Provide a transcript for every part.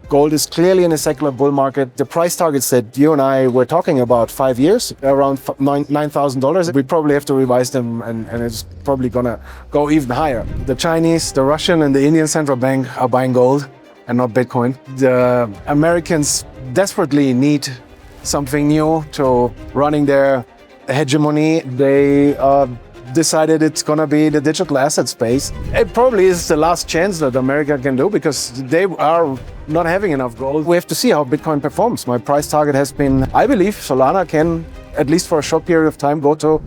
Gold is clearly in a secular bull market. The price targets that you and I were talking about 5 years, around $9,000, we probably have to revise them, and it's probably gonna go even higher. The Chinese, the Russian, and the Indian central bank are buying gold and not Bitcoin. The Americans desperately need something new to running their hegemony. They decided it's going to be the digital asset space. It probably is the last chance that America can do because they are not having enough gold. We have to see how Bitcoin performs. My price target has been, I believe Solana can, at least for a short period of time, go to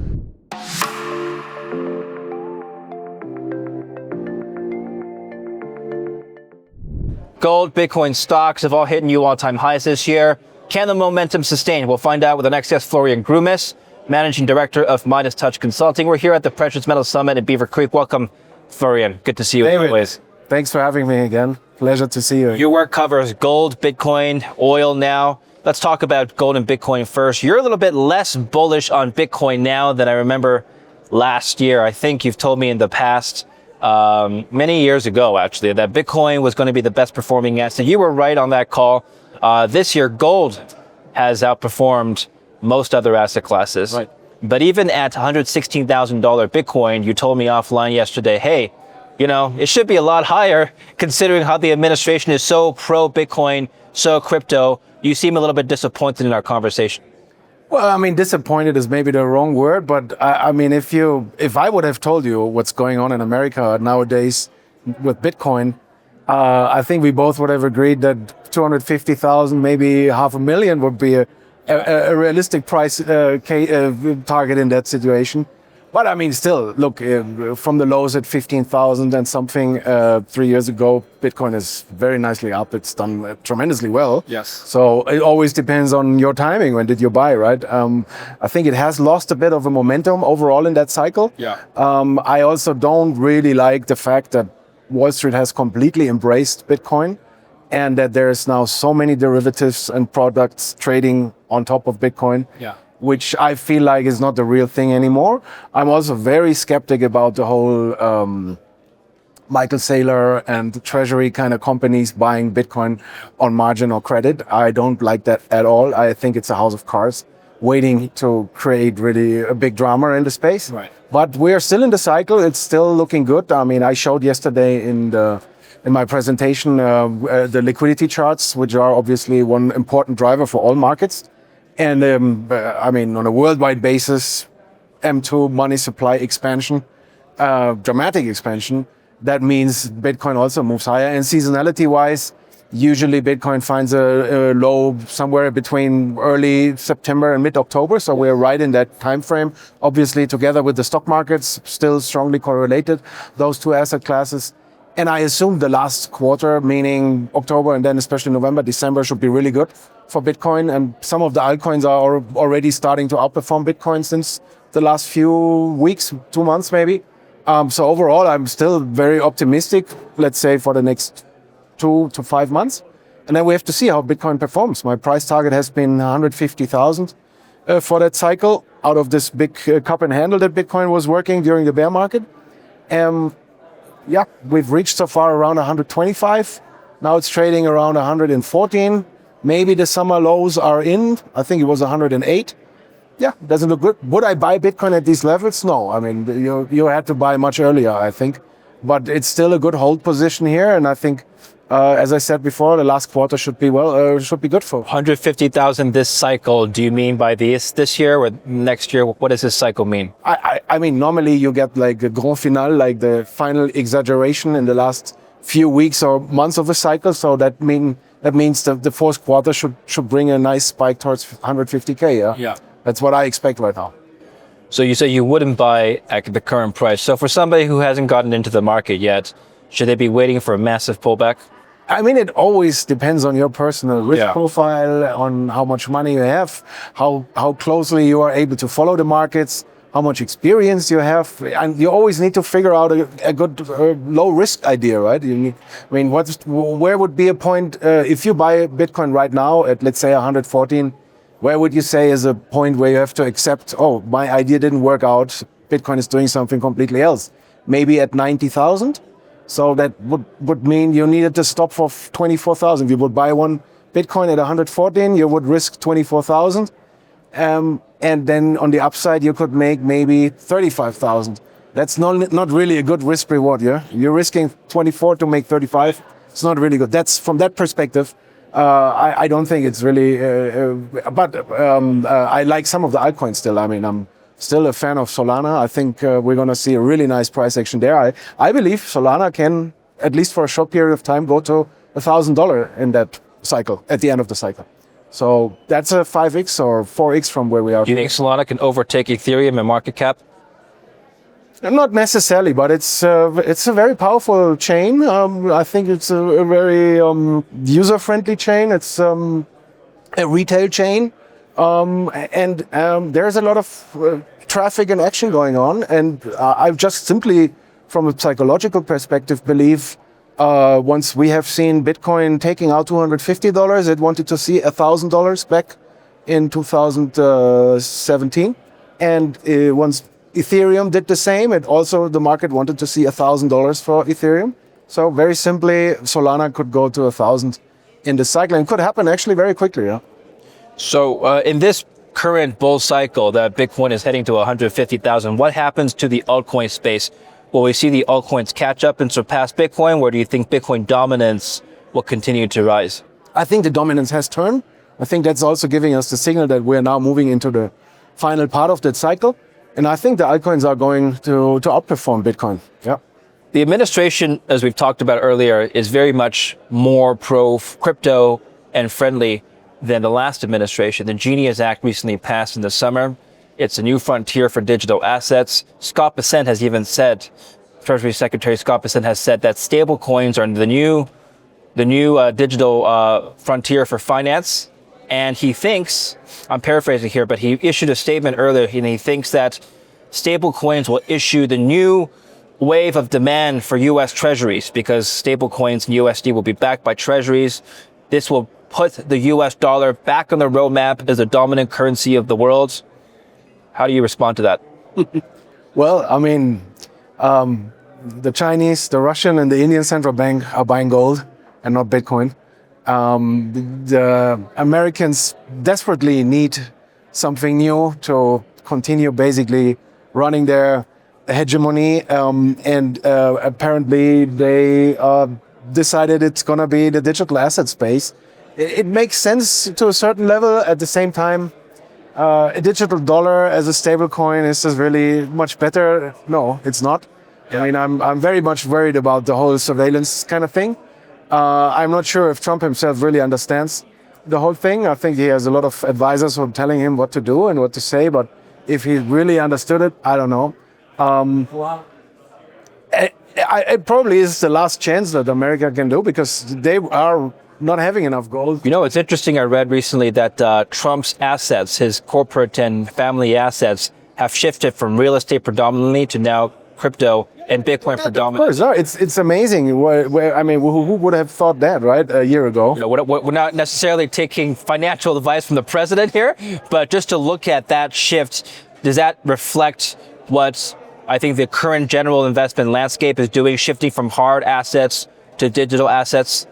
Gold, Bitcoin stocks have all hit new all-time highs this year. Can the momentum sustain? We'll find out with the next guest, Florian Grummes, Managing Director of Midas Touch Consulting. We're here at the Precious Metals Summit in Beaver Creek. Welcome, Florian. Good to see you as always. Thanks for having me again. Pleasure to see you. Your work covers gold, Bitcoin, oil now. Let's talk about gold and Bitcoin first. You're a little bit less bullish on Bitcoin now than I remember last year. I think you've told me in the past, many years ago actually, that Bitcoin was going to be the best performing asset. You were right on that call. This year, gold has outperformed most other asset classes. Right. But even at $116,000 Bitcoin, you told me offline yesterday, hey, you know, it should be a lot higher considering how the administration is so pro-Bitcoin, so crypto. You seem a little bit disappointed in our conversation. Well, I mean, disappointed is maybe the wrong word, but I mean, if I would have told you what's going on in America nowadays with Bitcoin, I think we both would have agreed that 250,000, maybe 500,000 would be a realistic price target in that situation. But I mean, still, look, from the lows at 15,000 and something 3 years ago, Bitcoin is very nicely up. It's done tremendously well. Yes. So it always depends on your timing. When did you buy, right? I think it has lost a bit of a momentum overall in that cycle. Yeah. I also don't really like the fact that Wall Street has completely embraced Bitcoin and that there's now so many derivatives and products trading on top of Bitcoin. Yeah. Which I feel like is not the real thing anymore. I'm also very skeptic about the whole Michael Saylor and Treasury kind of companies buying Bitcoin on margin or credit. I don't like that at all. I think it's a house of cards waiting to create really a big drama in the space. Right. But we're still in the cycle. It's still looking good. I mean, I showed yesterday in my presentation the liquidity charts, which are obviously one important driver for all markets. And I mean, on a worldwide basis, M2 money supply expansion, dramatic expansion. That means Bitcoin also moves higher. And seasonality-wise, usually Bitcoin finds a low somewhere between early September and mid-October. So we're right in that time frame. Obviously, together with the stock markets, still strongly correlated, those two asset classes. And I assume the last quarter, meaning October and then especially November, December, should be really good for Bitcoin. And some of the altcoins are already starting to outperform Bitcoin since the last few weeks, 2 months maybe. So overall, I'm still very optimistic, let's say, for the next 2 to 5 months. And then we have to see how Bitcoin performs. My price target has been 150,000 for that cycle out of this big cup and handle that Bitcoin was working during the bear market. Yeah, we've reached so far around 125. Now it's trading around 114. Maybe the summer lows are in. I think it was 108. Yeah, doesn't look good. Would I buy Bitcoin at these levels? No. I mean, you had to buy much earlier, I think. But it's still a good hold position here. And I think, as I said before, the last quarter should be good for 150,000 this cycle. Do you mean by this year or next year? What does this cycle mean? I mean, normally you get like a grand finale, like the final exaggeration in the last few weeks or months of a cycle. So that means that the fourth quarter should bring a nice spike towards 150K. Yeah. Yeah. That's what I expect right now. So you say you wouldn't buy at the current price. So for somebody who hasn't gotten into the market yet, should they be waiting for a massive pullback? I mean, it always depends on your personal risk profile, on how much money you have, how closely you are able to follow the markets, how much experience you have. And you always need to figure out a good low risk idea, right? Where would be a point if you buy Bitcoin right now at, let's say, 114, where would you say is a point where you have to accept, oh, my idea didn't work out, Bitcoin is doing something completely else? Maybe at 90,000? So that would mean you needed to stop for 24,000. If you would buy one Bitcoin at 114, you would risk 24,000. And then on the upside, you could make maybe 35,000. That's not really a good risk reward. Yeah, you're risking 24 to make 35. It's not really good. That's from that perspective. I don't think it's really. But I like some of the altcoins still. I mean, I'm still a fan of Solana. I think we're going to see a really nice price action there. I believe Solana can, at least for a short period of time, go to $1,000 in that cycle at the end of the cycle. So that's a 5x or 4x from where we are. Do you think Solana can overtake Ethereum in market cap? Not necessarily, but it's a very powerful chain. I think it's a very user-friendly chain. It's a retail chain, and there's a lot of traffic and action going on. And I just simply, from a psychological perspective, believe once we have seen Bitcoin taking out $250, it wanted to see $1,000 back in 2017, and once Ethereum did the same, the market wanted to see $1,000 for Ethereum. So very simply, Solana could go to 1,000 in the cycle, and could happen actually very quickly. Yeah. So in this current bull cycle that Bitcoin is heading to 150,000, what happens to the altcoin space? Will we see the altcoins catch up and surpass Bitcoin, or do you think Bitcoin dominance will continue to rise? I think the dominance has turned. I think that's also giving us the signal that we're now moving into the final part of that cycle. And I think the altcoins are going to outperform Bitcoin. Yeah. The administration, as we've talked about earlier, is very much more pro-crypto and friendly than the last administration. The Genius Act recently passed in the summer. It's a new frontier for digital assets. Scott Bessent has even said, Treasury Secretary Scott Bessent has said that stable coins are the new digital frontier for finance. And he thinks, I'm paraphrasing here, but he issued a statement earlier, and he thinks that stable coins will issue the new wave of demand for U.S. treasuries, because stable coins and USD will be backed by treasuries. This will put the U.S. dollar back on the roadmap as a dominant currency of the world. How do you respond to that? Well, I mean, the Chinese, the Russian, and the Indian central bank are buying gold and not Bitcoin. The Americans desperately need something new to continue basically running their hegemony, and apparently they decided it's going to be the digital asset space. It makes sense to a certain level. At the same time, a digital dollar as a stable coin is just really much better. No, it's not. Yeah. I mean, I'm very much worried about the whole surveillance kind of thing. I'm not sure if Trump himself really understands the whole thing. I think he has a lot of advisors who are telling him what to do and what to say, but if he really understood it, I don't know. It probably is the last chance that America can do, because they are not having enough gold. You know, it's interesting. I read recently that Trump's assets, his corporate and family assets, have shifted from real estate predominantly to now crypto and Bitcoin predominantly. Of course, it's amazing. I mean, who would have thought that, right, a year ago? You know, we're not necessarily taking financial advice from the president here, but just to look at that shift, does that reflect what I think the current general investment landscape is doing, shifting from hard assets to digital assets?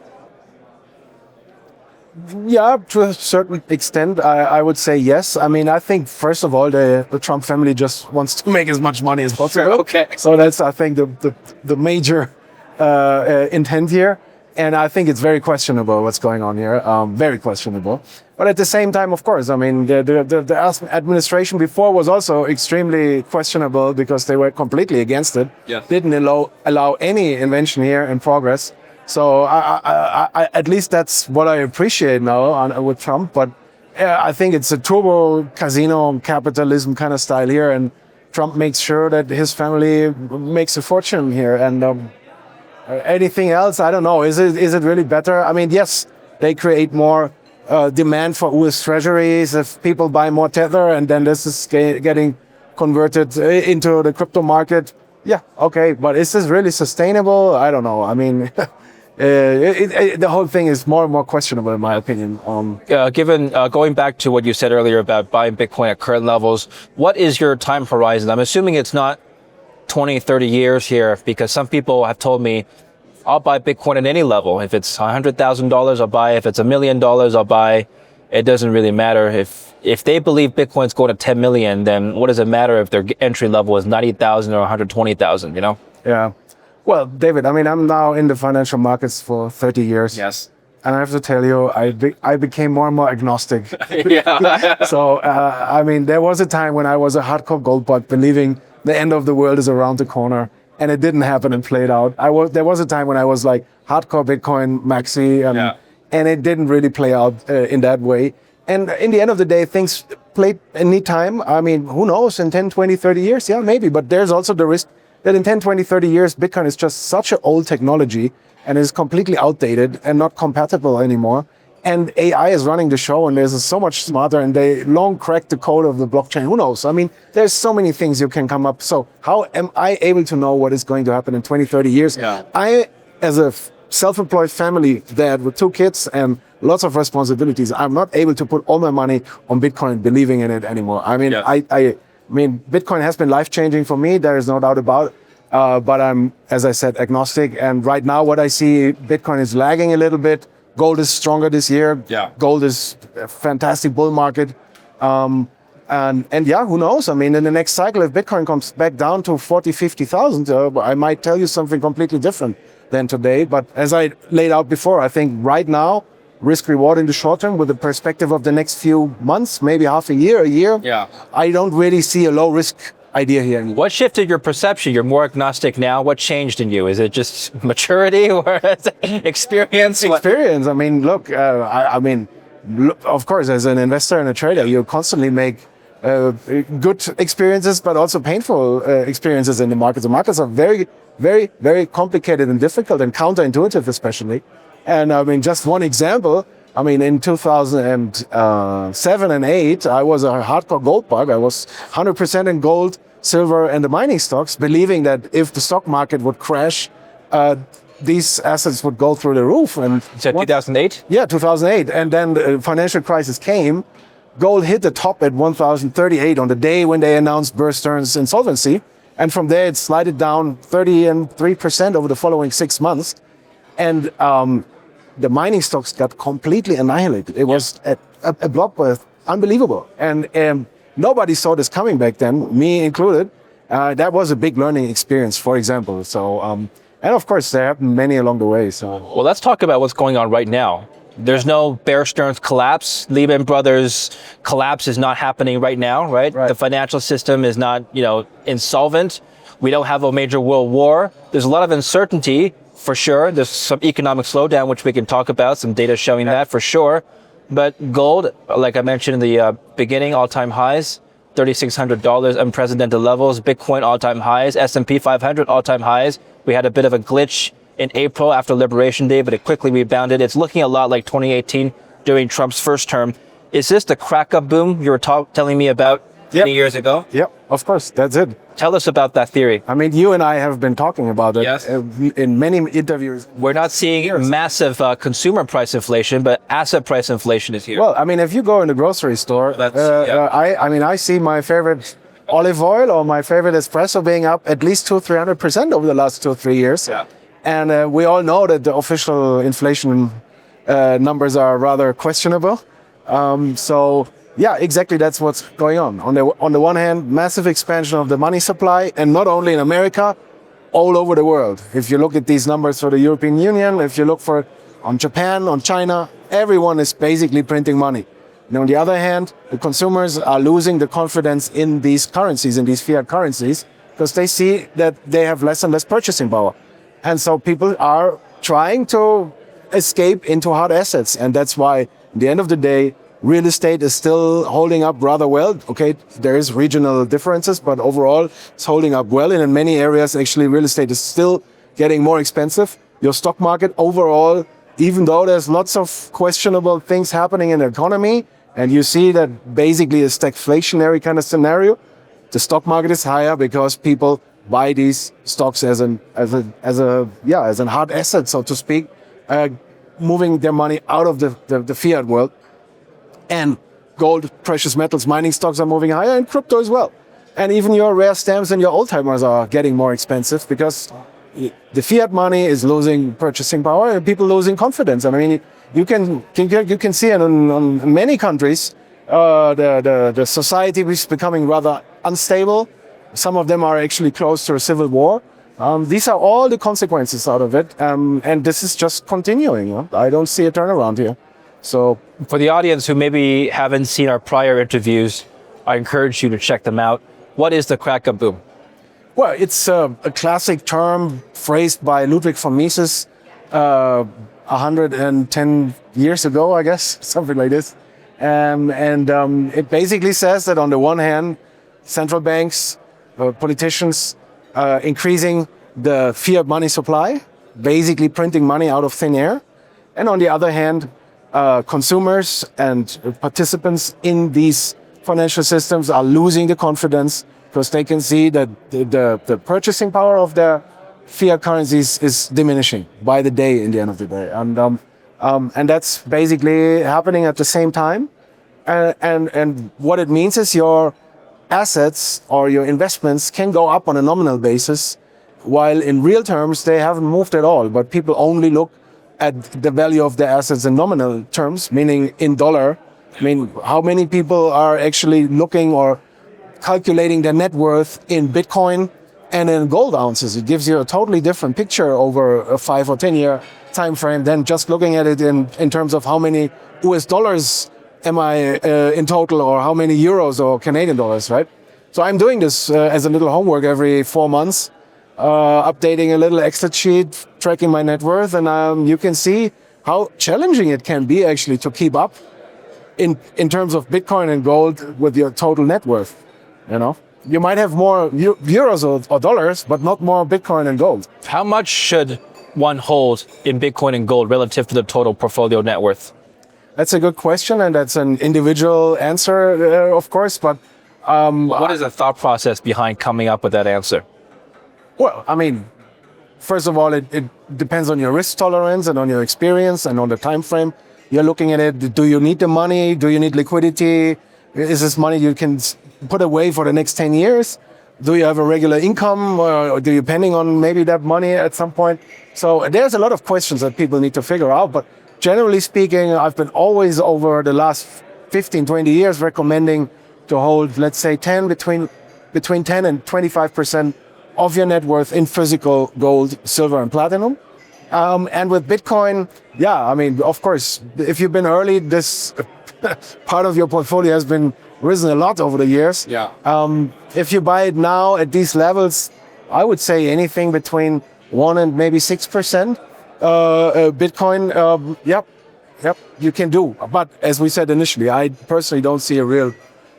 Yeah, to a certain extent, I would say yes. I mean, I think, first of all, the Trump family just wants to make as much money as possible. Okay. So that's, I think, the major intent here. And I think it's very questionable what's going on here. Very questionable. But at the same time, of course, I mean, the administration before was also extremely questionable, because they were completely against it. Yeah. Didn't allow any invention here and progress. So I at least that's what I appreciate now with Trump. But I think it's a turbo casino capitalism kind of style here, and Trump makes sure that his family makes a fortune here. And anything else, I don't know. Is it really better? I mean, yes, they create more demand for US treasuries if people buy more Tether, and then this is getting converted into the crypto market. Yeah, okay, but is this really sustainable? I don't know. I mean. The whole thing is more and more questionable, in my opinion. Given going back to what you said earlier about buying Bitcoin at current levels, what is your time horizon? I'm assuming it's not 20, 30 years here, because some people have told me I'll buy Bitcoin at any level. If it's $100,000, I'll buy. If it's $1 million, I'll buy. It doesn't really matter. If they believe Bitcoin's going to 10 million, then what does it matter if their entry level is 90,000 or 120,000, you know? Yeah. Well, David, I mean, I'm now in the financial markets for 30 years. Yes. And I have to tell you, I became more and more agnostic. Yeah. So, I mean, there was a time when I was a hardcore gold bug, believing the end of the world is around the corner, and it didn't happen and played out. There was a time when I was like hardcore Bitcoin maxi, and it didn't really play out in that way. And in the end of the day, things played any time. I mean, who knows, in 10, 20, 30 years, yeah, maybe. But there's also the risk that in 10, 20, 30 years, Bitcoin is just such an old technology and is completely outdated and not compatible anymore. And AI is running the show, and there's so much smarter, and they long cracked the code of the blockchain. Who knows? I mean, there's so many things you can come up. So how am I able to know what is going to happen in 20, 30 years? Yeah. I, as a self-employed family dad with 2 kids and lots of responsibilities, I'm not able to put all my money on Bitcoin, believing in it anymore. I mean, I mean, Bitcoin has been life-changing for me. There is no doubt about it. But I'm, as I said, agnostic. And right now, what I see, Bitcoin is lagging a little bit. Gold is stronger this year. Yeah. Gold is a fantastic bull market. And yeah, who knows? I mean, in the next cycle, if Bitcoin comes back down to 40, 50,000, I might tell you something completely different than today. But as I laid out before, I think right now, risk reward in the short term with the perspective of the next few months, maybe half a year, Yeah. I don't really see a low risk idea here anymore. What shifted your perception? You're more agnostic now. What changed in you? Is it just maturity or experience? Experience. I mean, look, of course, as an investor and a trader, you constantly make good experiences, but also painful experiences in the markets. The markets are very, very, very complicated and difficult and counterintuitive, especially. And I mean, just one example, I mean, in 2007 and 8, I was a hardcore gold bug. I was 100% in gold, silver, and the mining stocks, believing that if the stock market would crash, these assets would go through the roof. And you said 2008? Yeah, 2008. And then the financial crisis came. Gold hit the top at 1,038 on the day when they announced Bear Stearns insolvency. And from there, it slided down 33% over the following 6 months. And the mining stocks got completely annihilated. It was a bloodbath, unbelievable. And nobody saw this coming back then, me included. That was a big learning experience, for example. So, and of course, there have been many along the way. So, well, let's talk about what's going on right now. There's no Bear Stearns collapse. Lehman Brothers collapse is not happening right now, right? The financial system is not, insolvent. We don't have a major world war. There's a lot of uncertainty. For sure, there's some economic slowdown, which we can talk about, some data showing that for sure. But gold, like I mentioned in the beginning, all-time highs, $3,600, unprecedented levels. Bitcoin, all-time highs. S&P 500, all-time highs. We had a bit of a glitch in April after Liberation Day, but it quickly rebounded. It's looking a lot like 2018 during Trump's first term. Is this the crack-up boom you were telling me about 20 years ago? Yep, of course, that's it. Tell us about that theory. I mean, you and I have been talking about it in many interviews. We're not seeing massive consumer price inflation, but asset price inflation is here. Well, I mean, if you go in the grocery store, I see my favorite olive oil or my favorite espresso being up at least 200-300% over the last 2 or 3 years. Yeah. And we all know that the official inflation numbers are rather questionable. So yeah, exactly. That's what's going on. On the one hand, massive expansion of the money supply, and not only in America, all over the world. If you look at these numbers for the European Union, if you look on Japan, on China, everyone is basically printing money. And on the other hand, the consumers are losing the confidence in these currencies, in these fiat currencies, because they see that they have less and less purchasing power. And so people are trying to escape into hard assets. And that's why, at the end of the day, real estate is still holding up rather well. Okay, there is regional differences, but overall it's holding up well. And in many areas, actually, real estate is still getting more expensive. Your stock market overall, even though there's lots of questionable things happening in the economy, and you see that basically a stagflationary kind of scenario, the stock market is higher because people buy these stocks as a hard asset, so to speak, moving their money out of the fiat world. And gold, precious metals, mining stocks are moving higher, and crypto as well. And even your rare stamps and your old timers are getting more expensive because the fiat money is losing purchasing power and people losing confidence. I mean, you can see it in many countries. The society is becoming rather unstable. Some of them are actually close to a civil war. These are all the consequences out of it, and this is just continuing. I don't see a turnaround here. So, for the audience who maybe haven't seen our prior interviews, I encourage you to check them out. What is the crack up boom? Well, it's a classic term phrased by Ludwig von Mises 110 years ago, I guess, something like this. It basically says that on the one hand, central banks, politicians, increasing the fiat money supply, basically printing money out of thin air. And on the other hand, consumers and participants in these financial systems are losing the confidence because they can see that the purchasing power of their fiat currencies is diminishing by the day in the end of the day. And that's basically happening at the same time. And what it means is your assets or your investments can go up on a nominal basis, while in real terms they haven't moved at all. But people only look at the value of their assets in nominal terms, meaning in dollar. I mean, how many people are actually looking or calculating their net worth in Bitcoin and in gold ounces? It gives you a totally different picture over a 5 or 10 year time frame than just looking at it in terms of how many US dollars am I in total, or how many euros or Canadian dollars, right? So I'm doing this as a little homework every 4 months, updating a little Excel sheet, tracking my net worth, and you can see how challenging it can be actually to keep up in terms of Bitcoin and gold with your total net worth. You know, you might have more euros or dollars, but not more Bitcoin and gold. How much should one hold in Bitcoin and gold relative to the total portfolio net worth? That's a good question, and that's an individual answer, of course. But what is the thought process behind coming up with that answer? Well, I mean, first of all, it depends on your risk tolerance and on your experience and on the time frame you're looking at it. Do you need the money? Do you need liquidity? Is this money you can put away for the next 10 years? Do you have a regular income, or do you depending on maybe that money at some point? So there's a lot of questions that people need to figure out. But generally speaking, I've been always over the last 15, 20 years recommending to hold, let's say, between 10 and 25% of your net worth in physical gold, silver, and platinum. And with Bitcoin, yeah, I mean, of course, if you've been early, this part of your portfolio has been risen a lot over the years. Yeah. If you buy it now at these levels, I would say anything between 1 and maybe 6%. Bitcoin, yep, you can do. But as we said initially, I personally don't see a real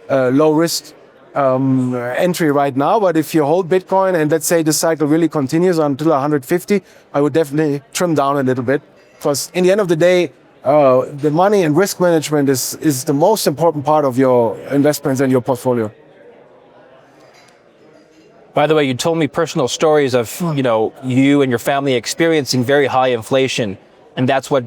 low risk entry right now. But if you hold Bitcoin and let's say the cycle really continues until 150, I would definitely trim down a little bit. Because in the end of the day, the money and risk management is the most important part of your investments and your portfolio. By the way, you told me personal stories of you and your family experiencing very high inflation, and that's what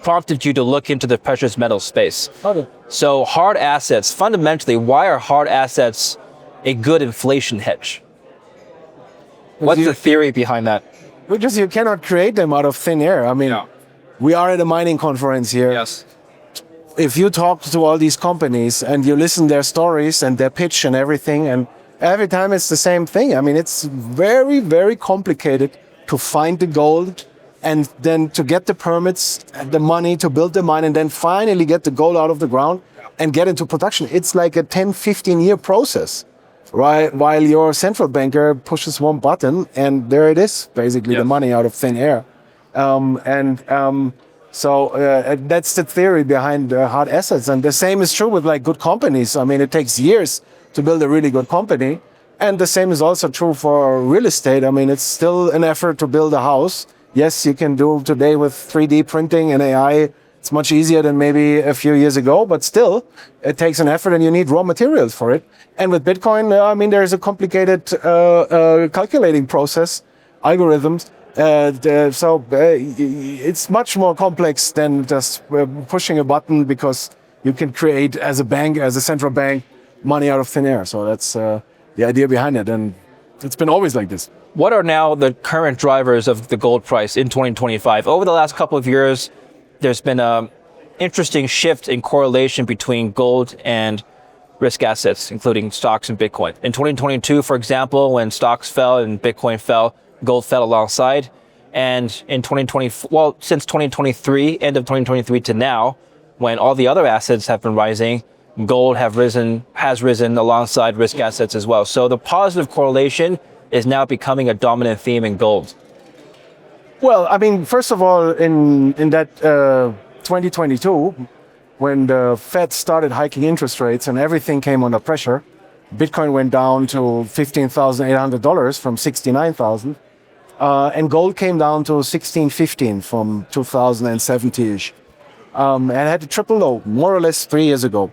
prompted you to look into the precious metal space. Okay. So hard assets, fundamentally, why are hard assets a good inflation hedge? What's the theory behind that? Because you cannot create them out of thin air. I mean, we are at a mining conference here. Yes. If you talk to all these companies and you listen their stories and their pitch and everything, and every time it's the same thing. I mean, it's very, very complicated to find the gold and then to get the permits, the money to build the mine, and then finally get the gold out of the ground and get into production. It's like a 10, 15-year process, right? While your central banker pushes one button and there it is, basically the money out of thin air. So that's the theory behind hard assets. And the same is true with like good companies. I mean, it takes years to build a really good company. And the same is also true for real estate. I mean, it's still an effort to build a house. Yes, you can do today with 3D printing and AI. It's much easier than maybe a few years ago, but still, it takes an effort and you need raw materials for it. And with Bitcoin, I mean, there's a complicated calculating process, algorithms. So it's much more complex than just pushing a button, because you can create as a bank, as a central bank, money out of thin air. So that's the idea behind it. And It's been always like this. What are now the current drivers of the gold price in 2025? Over the last couple of years, there's been an interesting shift in correlation between gold and risk assets, including stocks and Bitcoin. In 2022, for example, when stocks fell and Bitcoin fell, gold fell alongside. And in 2020, since 2023, end of 2023 to now, when all the other assets have been rising, gold has risen alongside risk assets as well. So the positive correlation is now becoming a dominant theme in gold. Well, I mean, first of all, in that 2022, when the Fed started hiking interest rates and everything came under pressure, Bitcoin went down to $15,800 from $69,000, and gold came down to $16,15 from 2070-ish. And had a triple low, more or less 3 years ago.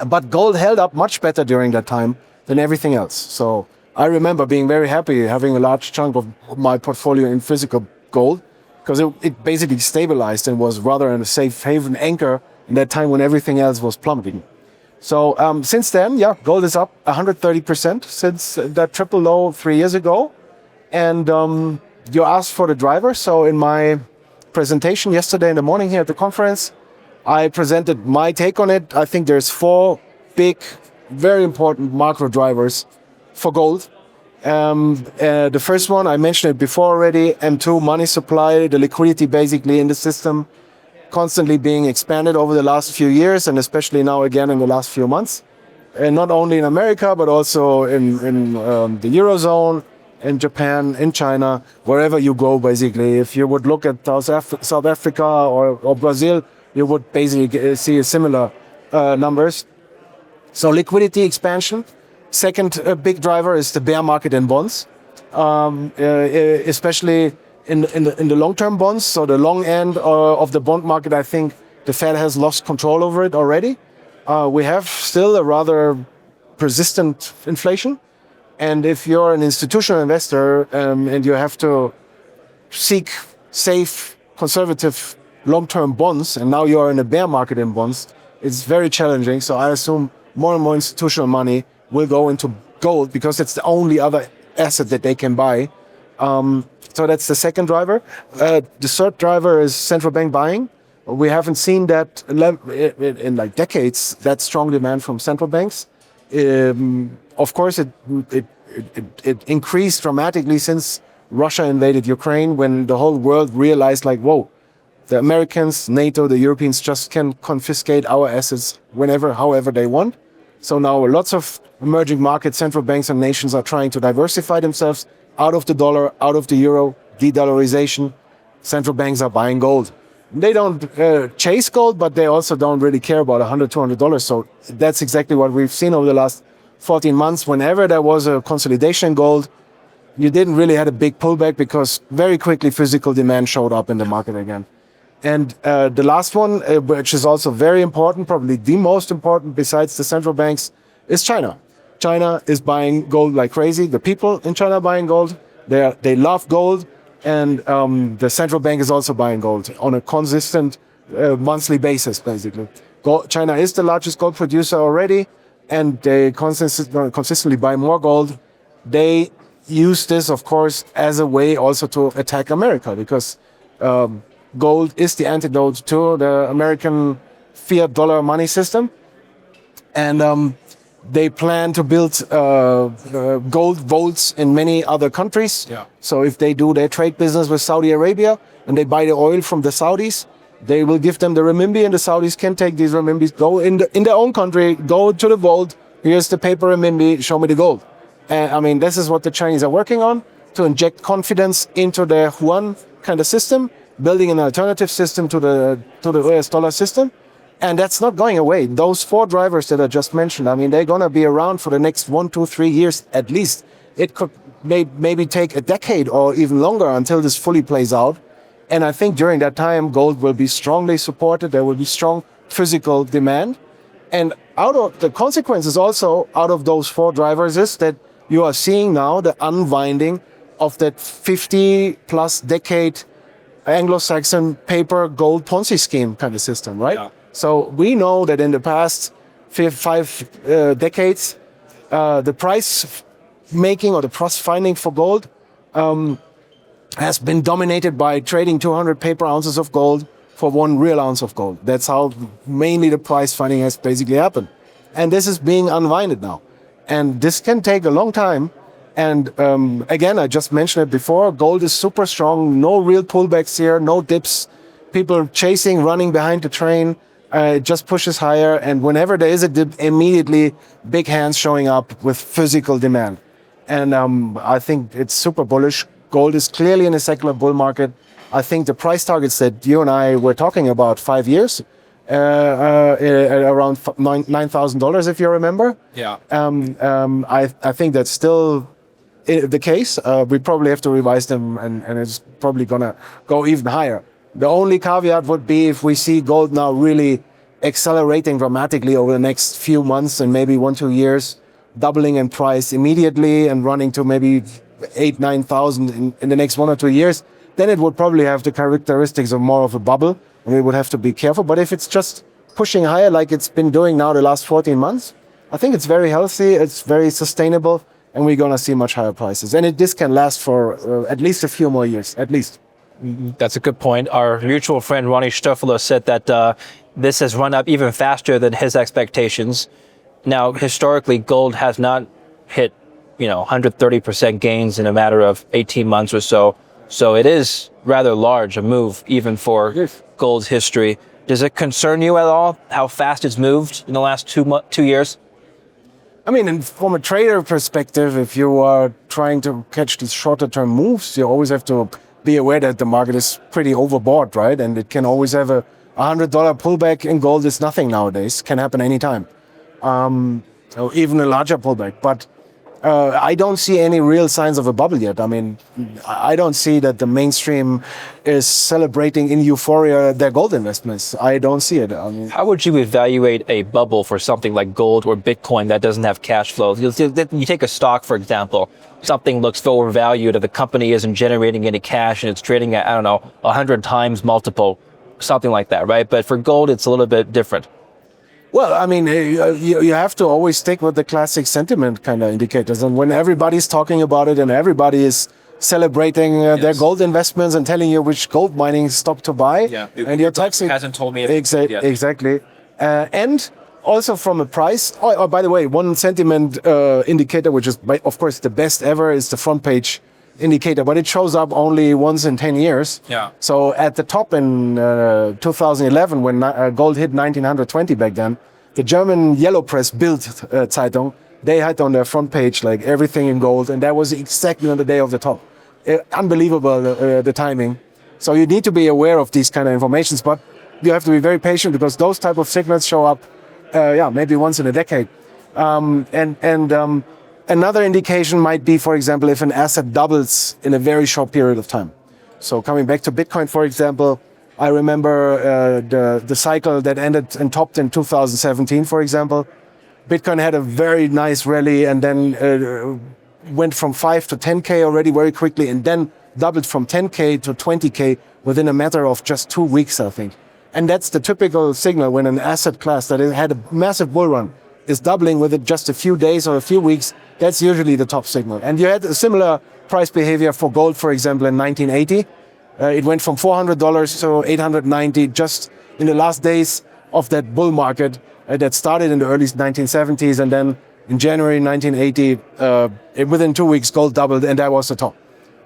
But gold held up much better during that time than everything else. So I remember being very happy having a large chunk of my portfolio in physical gold, because it basically stabilized and was rather a safe haven anchor in that time when everything else was plummeting. So since then, yeah, gold is up 130% since that triple low 3 years ago. And you asked for the driver. So in my presentation yesterday in the morning here at the conference, I presented my take on it. I think there's 4 big, very important macro drivers for gold. The first one, I mentioned it before already, M2, money supply, the liquidity basically in the system, constantly being expanded over the last few years, and especially now again in the last few months. And not only in America, but also in the Eurozone, in Japan, in China, wherever you go, basically. If you would look at South Africa or Brazil, you would basically see similar numbers. So liquidity expansion. Second big driver is the bear market in bonds, especially in the long-term bonds. So the long end of the bond market, I think the Fed has lost control over it already. We have still a rather persistent inflation. And if you're an institutional investor and you have to seek safe, conservative, long-term bonds, and now you're in a bear market in bonds, it's very challenging. So I assume more and more institutional money will go into gold because it's the only other asset that they can buy. So that's the second driver. The third driver is central bank buying. We haven't seen that in like decades, that strong demand from central banks. Of course, it increased dramatically since Russia invaded Ukraine, when the whole world realized, like, whoa, the Americans, NATO, the Europeans just can confiscate our assets whenever, however they want. So now lots of emerging market central banks and nations are trying to diversify themselves out of the dollar, out of the euro, de-dollarization. Central banks are buying gold. They don't chase gold, but they also don't really care about $100, $200. So that's exactly what we've seen over the last 14 months. Whenever there was a consolidation in gold, you didn't really have a big pullback because very quickly physical demand showed up in the market again. And the last one, which is also very important, probably the most important besides the central banks, is China. China is buying gold like crazy. The people in China are buying gold. They love gold. And the central bank is also buying gold on a consistent monthly basis, basically. China is the largest gold producer already, and they consistently buy more gold. They use this, of course, as a way also to attack America, because gold is the antidote to the American fiat dollar money system. And they plan to build gold vaults in many other countries. Yeah. So if they do their trade business with Saudi Arabia and they buy the oil from the Saudis, they will give them the renminbi, and the Saudis can take these renminbis, go in their own country, go to the vault, here's the paper renminbi, show me the gold. And I mean, this is what the Chinese are working on, to inject confidence into their yuan kind of system, building an alternative system to the US dollar system. And that's not going away. Those 4 drivers that I just mentioned, I mean, they're going to be around for the next 1, 2, 3 years at least. It could maybe take a decade or even longer until this fully plays out. And I think during that time, gold will be strongly supported. There will be strong physical demand. And out of the consequences also out of those 4 drivers is that you are seeing now the unwinding of that 50-plus decade Anglo-Saxon paper gold Ponzi scheme kind of system, right? Yeah. So we know that in the past 5 decades, the price making or the price finding for gold has been dominated by trading 200 paper ounces of gold for 1 real ounce of gold. That's how mainly the price finding has basically happened. And this is being unwinded now. And this can take a long time. And again, I just mentioned it before, gold is super strong, no real pullbacks here, no dips. People chasing, running behind the train, it just pushes higher. And whenever there is a dip, immediately big hands showing up with physical demand. And I think it's super bullish. Gold is clearly in a secular bull market. I think the price targets that you and I were talking about 5 years, around $9,000, if you remember. Yeah. I think that's still the case. We probably have to revise them, and it's probably gonna go even higher. The only caveat would be if we see gold now really accelerating dramatically over the next few months and maybe 1-2 years, doubling in price immediately and running to maybe 8,000-9,000 in the next 1 or 2 years, then it would probably have the characteristics of more of a bubble, and we would have to be careful. But if it's just pushing higher like it's been doing now the last 14 months, I think it's very healthy, it's very sustainable, and we're going to see much higher prices. And this can last for at least a few more years, at least. That's a good point. Our mutual friend Ronnie Stoffler said that this has run up even faster than his expectations. Now, historically, gold has not hit 130% gains in a matter of 18 months or so. So it is rather large a move, even for gold's history. Does it concern you at all how fast it's moved in the last 2 years? I mean, from a trader perspective, if you are trying to catch these shorter term moves, you always have to be aware that the market is pretty overbought, right? And it can always have a $100 pullback in gold is nothing nowadays. Can happen anytime. Or even a larger pullback. But I don't see any real signs of a bubble yet. I mean, I don't see that the mainstream is celebrating in euphoria their gold investments. I don't see it. I mean, how would you evaluate a bubble for something like gold or Bitcoin that doesn't have cash flow? You take a stock, for example, something looks overvalued if the company isn't generating any cash and it's trading at, 100 times multiple, something like that, right? But for gold, it's a little bit different. Well, I mean, you have to always stick with the classic sentiment kind of indicators. And when everybody's talking about it and everybody is celebrating their gold investments and telling you which gold mining stock to buy, and you're taxing... hasn't told me yet. Exactly. And also from a price... Oh, by the way, one sentiment indicator, which is, of course, the best ever, is the front page indicator, but it shows up only once in 10 years. Yeah. So at the top in 2011, when gold hit 1920 back then, the German yellow press Bild Zeitung, they had on their front page like everything in gold, and that was exactly on the day of the top. Unbelievable, the timing. So you need to be aware of these kind of informations, but you have to be very patient because those type of signals show up, maybe once in a decade. Another indication might be, for example, if an asset doubles in a very short period of time. So coming back to Bitcoin, for example, I remember the cycle that ended and topped in 2017, for example. Bitcoin had a very nice rally and then went from 5 to 10K already very quickly and then doubled from 10K to 20K within a matter of just 2 weeks, I think. And that's the typical signal when an asset class that had a massive bull run is doubling within just a few days or a few weeks. That's usually the top signal. And you had a similar price behavior for gold, for example, in 1980. It went from $400 to $890 just in the last days of that bull market that started in the early 1970s. And then in January 1980, within 2 weeks, gold doubled, and that was the top.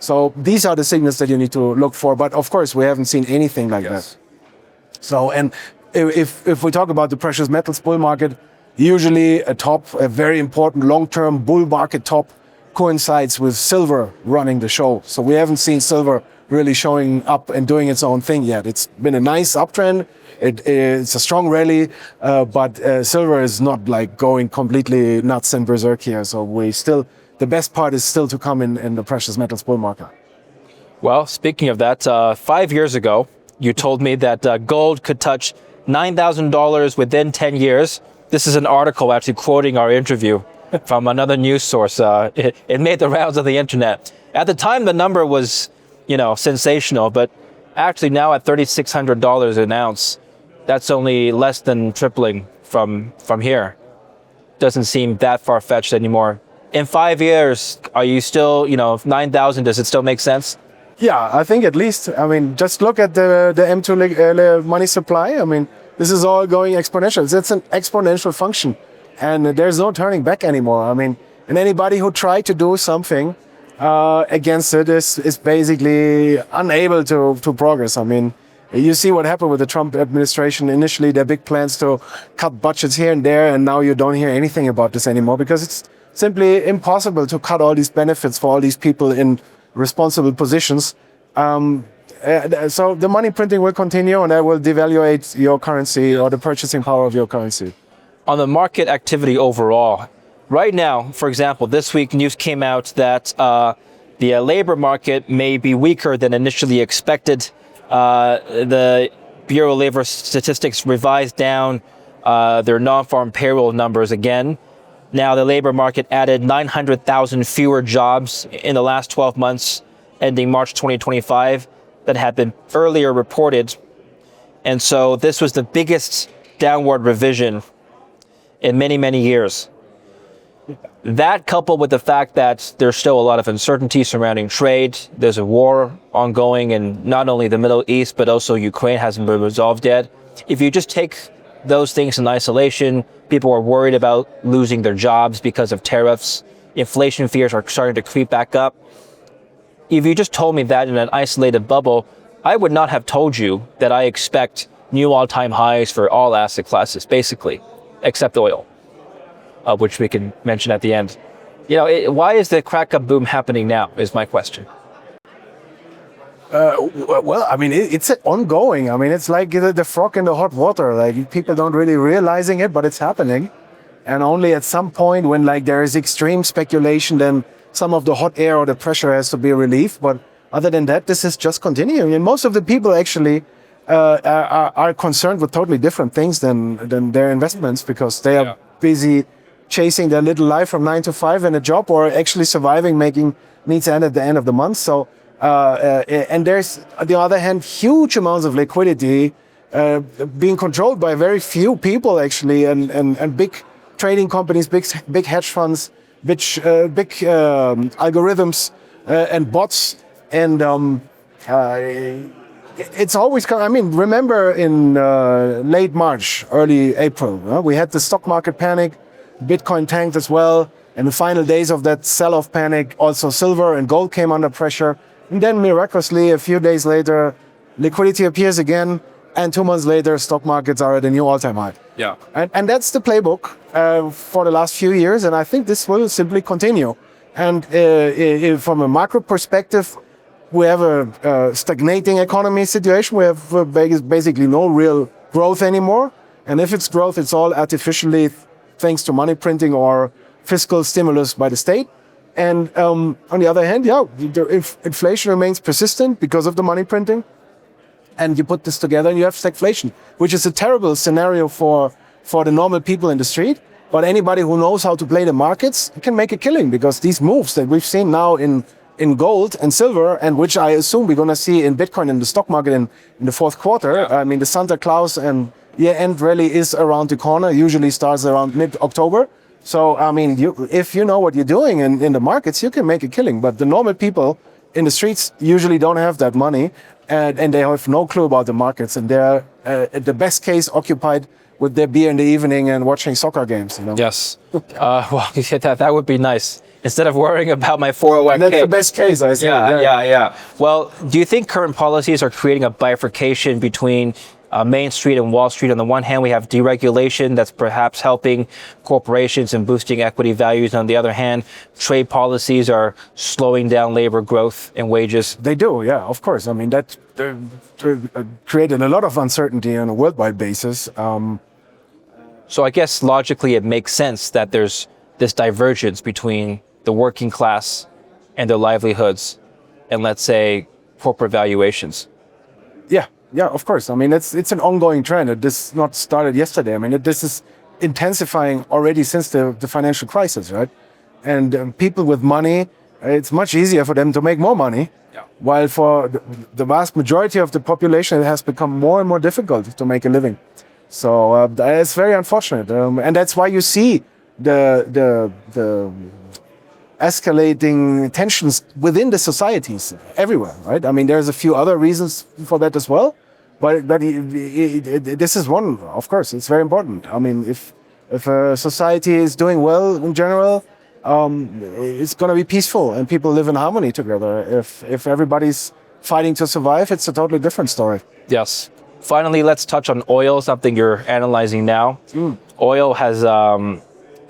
So these are the signals that you need to look for. But of course, we haven't seen anything like that. So, and if we talk about the precious metals bull market, usually a very important long-term bull market top coincides with silver running the show. So we haven't seen silver really showing up and doing its own thing yet. It's been a nice uptrend. It's a strong rally, but silver is not like going completely nuts and berserk here. So the best part is still to come in the precious metals bull market. Well, speaking of that, 5 years ago, you told me that gold could touch $9,000 within 10 years. This is an article actually quoting our interview from another news source. It made the rounds of the internet. At the time, the number was, sensational, but actually now at $3,600 an ounce, that's only less than tripling from here. Doesn't seem that far-fetched anymore. In 5 years, are you still, 9,000, does it still make sense? Yeah, I think at least. I mean, just look at the M2 money supply. I mean, this is all going exponential. It's an exponential function, and there's no turning back anymore. I mean, and anybody who tried to do something against it is basically unable to progress. I mean, you see what happened with the Trump administration. Initially, their big plans to cut budgets here and there, and now you don't hear anything about this anymore because it's simply impossible to cut all these benefits for all these people in responsible positions. So the money printing will continue, and that will devaluate your currency or the purchasing power of your currency. On the market activity overall, right now, for example, this week news came out that the labor market may be weaker than initially expected. The Bureau of Labor Statistics revised down their non-farm payroll numbers again. Now, the labor market added 900,000 fewer jobs in the last 12 months, ending March 2025, that had been earlier reported. And so this was the biggest downward revision in many, many years. That, coupled with the fact that there's still a lot of uncertainty surrounding trade, there's a war ongoing in not only the Middle East, but also Ukraine hasn't been resolved yet. If you just take those things in isolation, people are worried about losing their jobs because of tariffs. Inflation fears are starting to creep back up. If you just told me that in an isolated bubble, I would not have told you that I expect new all-time highs for all asset classes, basically, except oil, which we can mention at the end. Why is the crack-up boom happening now, is my question. Well, I mean, it's ongoing. I mean, it's like the frog in the hot water. Like, people don't really realizing it, but it's happening. And only at some point when there is extreme speculation, then some of the hot air or the pressure has to be relieved. But other than that, this is just continuing. And most of the people actually are concerned with totally different things than their investments, because they are busy chasing their little life from 9 to 5 in a job, or actually surviving, making needs end at the end of the month. So, and there's, on the other hand, huge amounts of liquidity being controlled by very few people, actually, and big trading companies, big hedge funds, big algorithms and bots. And it's always, I mean, remember in late March, early April, we had the stock market panic, Bitcoin tanked as well. In the final days of that sell-off panic, also silver and gold came under pressure. And then miraculously, a few days later, liquidity appears again, and 2 months later, stock markets are at a new all-time high. Yeah. And that's the playbook for the last few years, and I think this will simply continue. And from a macro perspective, we have a stagnating economy situation. We have basically no real growth anymore. And if it's growth, it's all artificially thanks to money printing or fiscal stimulus by the state. And on the other hand, if inflation remains persistent because of the money printing, and you put this together and you have stagflation, which is a terrible scenario for the normal people in the street. But anybody who knows how to play the markets can make a killing, because these moves that we've seen now in gold and silver, and which I assume we're going to see in Bitcoin in the stock market in the fourth quarter. I mean, the Santa Claus and year-end rally is around the corner, usually starts around mid-October. So, I mean, if you know what you're doing in the markets, you can make a killing. But the normal people in the streets usually don't have that money, and they have no clue about the markets. And they're, at the best case, occupied with their beer in the evening and watching soccer games. Yes. Well, that would be nice. Instead of worrying about my 401k. That's the best case, I say. Yeah. Well, do you think current policies are creating a bifurcation between Main Street and Wall Street? On the one hand, we have deregulation that's perhaps helping corporations and boosting equity values. On the other hand, trade policies are slowing down labor growth and wages. They do, yeah, of course. I mean, that created a lot of uncertainty on a worldwide basis. So I guess logically it makes sense that there's this divergence between the working class and their livelihoods and, let's say, corporate valuations. Yeah, of course. I mean, it's an ongoing trend. This not started yesterday. I mean, this is intensifying already since the financial crisis, right? And people with money, it's much easier for them to make more money. Yeah. While for the vast majority of the population, it has become more and more difficult to make a living. So it's very unfortunate. And that's why you see the escalating tensions within the societies everywhere, right? I mean, there's a few other reasons for that as well, but this is one, of course, it's very important. I mean, if a society is doing well in general, it's going to be peaceful and people live in harmony together. If everybody's fighting to survive, it's a totally different story. Yes. Finally, let's touch on oil, something you're analyzing now. Oil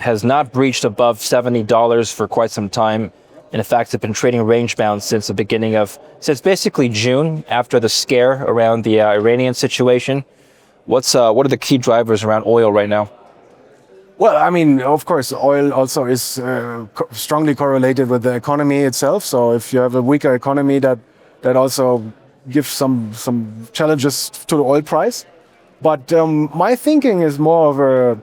has not breached above $70 for quite some time. And in fact, it's been trading range bound since since basically June, after the scare around the Iranian situation. What are the key drivers around oil right now? Well, I mean, of course, oil also is strongly correlated with the economy itself. So if you have a weaker economy, that also gives some challenges to the oil price. But my thinking is more of a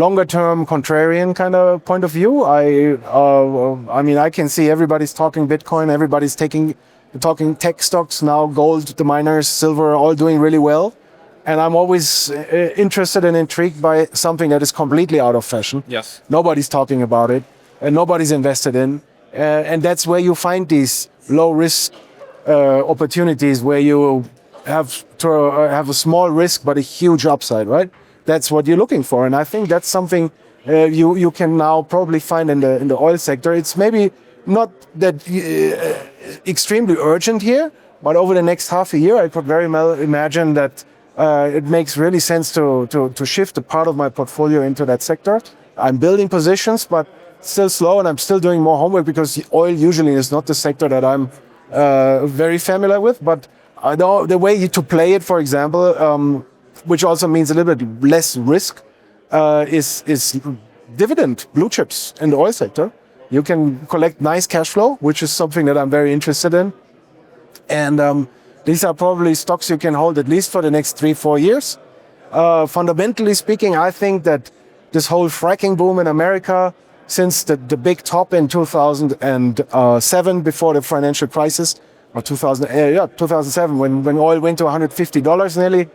longer-term contrarian kind of point of view. I mean, I can see everybody's talking Bitcoin, everybody's talking tech stocks now, gold, the miners, silver, all doing really well. And I'm always interested and intrigued by something that is completely out of fashion. Yes. Nobody's talking about it, and nobody's invested in. And that's where you find these low-risk opportunities where you have a small risk but a huge upside, right? That's what you're looking for, and I think that's something you can now probably find in the oil sector. It's maybe not that extremely urgent here, but over the next half a year, I could very well imagine that it makes really sense to shift a part of my portfolio into that sector. I'm building positions, but still slow, and I'm still doing more homework because oil usually is not the sector that I'm very familiar with. But I know the way to play it, for example, which also means a little bit less risk, is dividend blue chips in the oil sector. You can collect nice cash flow, which is something that I'm very interested in. And these are probably stocks you can hold at least for the next 3-4 years. Fundamentally speaking, I think that this whole fracking boom in America, since the big top in 2007, before the financial crisis, or 2007, when oil went to $150 nearly,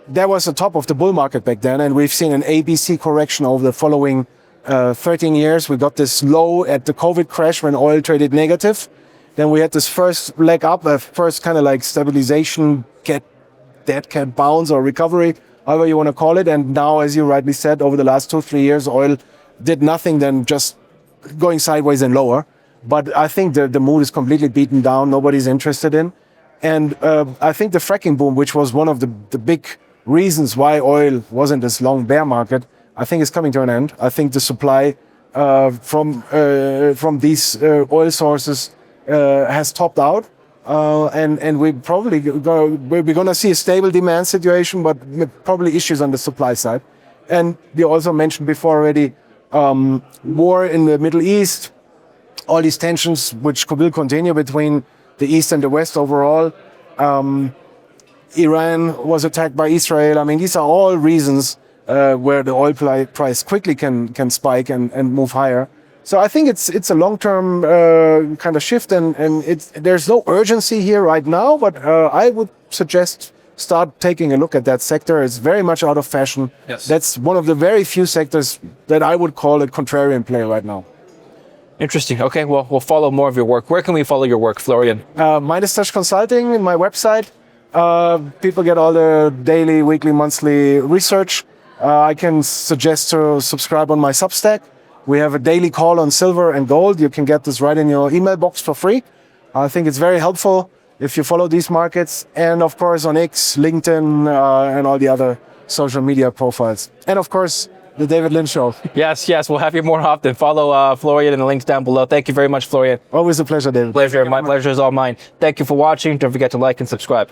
there was the top of the bull market back then, and we've seen an ABC correction over the following 13 years. We got this low at the COVID crash when oil traded negative. Then we had this first leg up, first kind of like stabilization, dead cat bounce or recovery, however you want to call it. And now, as you rightly said, over the last 2-3 years, oil did nothing than just going sideways and lower. But I think the mood is completely beaten down. Nobody's interested in. And I think the fracking boom, which was one of the big reasons why oil wasn't this long bear market, I think is coming to an end. I think the supply from these oil sources has topped out, and we're going to see a stable demand situation, but probably issues on the supply side. And we also mentioned before already, war in the Middle East, all these tensions which will continue between the East and the West overall. Iran was attacked by Israel. I mean, these are all reasons where the oil price quickly can spike and move higher. So I think it's a long-term kind of shift, and there's no urgency here right now, but I would suggest start taking a look at that sector. It's very much out of fashion. Yes. That's one of the very few sectors that I would call a contrarian play right now. Interesting. Okay, well, we'll follow more of your work. Where can we follow your work, Florian? Midas Consulting, my website. People get all the daily, weekly, monthly research. I can suggest to subscribe on my Substack. We have a daily call on silver and gold. You can get this right in your email box for free. I think it's very helpful if you follow these markets. And of course on X, LinkedIn, and all the other social media profiles. And of course, the David Lynch Show. Yes, we'll have you more often. Follow Florian in the links down below. Thank you very much, Florian. Always a pleasure, David. My pleasure is all mine. Thank you for watching. Don't forget to like and subscribe.